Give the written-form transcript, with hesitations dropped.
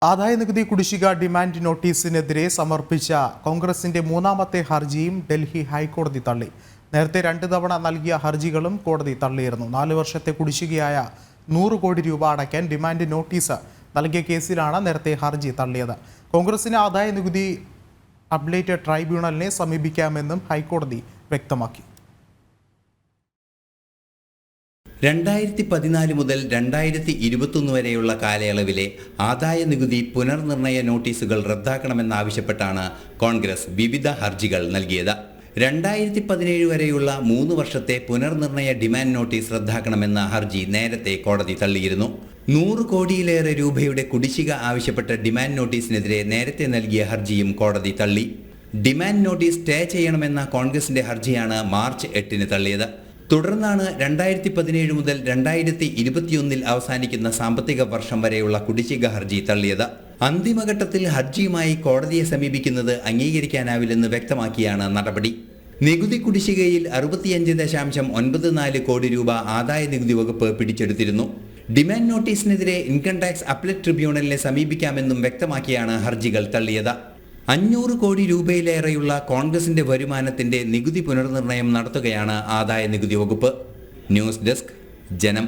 ആദായനികുതി കുടിശ്ശിക ഡിമാൻഡ് നോട്ടീസിനെതിരെ സമർപ്പിച്ച കോൺഗ്രസിന്റെ മൂന്നാമത്തെ ഹർജിയും ഡൽഹി ഹൈക്കോടതി തള്ളി. നേരത്തെ 2 തവണ നൽകിയ ഹർജികളും കോടതി തള്ളിയിരുന്നു. 4 വർഷത്തെ കുടിശ്ശികയായ 100 കോടി രൂപ അടയ്ക്കാൻ ഡിമാൻഡ് നോട്ടീസ് നൽകിയ കേസിലാണ് നേരത്തെ ഹർജി തള്ളിയത്. കോൺഗ്രസിന് ആദായനികുതി അപ്പലേറ്റ് ട്രൈബ്യൂണലിനെ സമീപിക്കാമെന്നും ഹൈക്കോടതി വ്യക്തമാക്കി. 2014 മുതൽ 2021 വരെയുള്ള കാലയളവിലെ ആദായ നികുതി പുനർനിർണയ നോട്ടീസുകൾ റദ്ദാക്കണമെന്നാവശ്യപ്പെട്ടാണ് കോൺഗ്രസ് വിവിധ ഹർജികൾ നൽകിയത്. 2017 വരെയുള്ള 3 വർഷത്തെ പുനർനിർണയ ഡിമാൻഡ് നോട്ടീസ് റദ്ദാക്കണമെന്ന ഹർജി നേരത്തെ കോടതി തള്ളിയിരുന്നു. 100 കോടിയിലേറെ രൂപയുടെ കുടിശ്ശിക ആവശ്യപ്പെട്ട ഡിമാൻഡ് നോട്ടീസിനെതിരെ നേരത്തെ നൽകിയ ഹർജിയും കോടതി തള്ളി. ഡിമാൻഡ് നോട്ടീസ് സ്റ്റേ ചെയ്യണമെന്ന കോൺഗ്രസിന്റെ ഹർജിയാണ് മാർച്ച് 8-ന് തള്ളിയത്. തുടർന്നാണ് 2017 മുതൽ 2021 അവസാനിക്കുന്ന സാമ്പത്തിക വർഷം വരെയുള്ള കുടിശ്ശിക ഹർജി തള്ളിയത്. അന്തിമഘട്ടത്തിൽ ഹർജിയുമായി കോടതിയെ സമീപിക്കുന്നത് അംഗീകരിക്കാനാവില്ലെന്ന് വ്യക്തമാക്കിയാണ് നടപടി. നികുതി കുടിശ്ശികയിൽ 65.94 കോടി രൂപ ആദായ നികുതി വകുപ്പ് പിടിച്ചെടുത്തിരുന്നു. ഡിമാൻഡ് നോട്ടീസിനെതിരെ ഇൻകം ടാക്സ് അപ്പലേറ്റ് ട്രിബ്യൂണലിനെ സമീപിക്കാമെന്നും വ്യക്തമാക്കിയാണ് ഹർജികൾ തള്ളിയത്. 500 കോടി രൂപയിലേറെയുള്ള കോൺഗ്രസിന്റെ വരുമാനത്തിന്റെ നികുതി പുനർനിർണയം നടത്തുകയാണ് ആദായ നികുതി വകുപ്പ്. ന്യൂസ് ഡെസ്ക്, ജനം.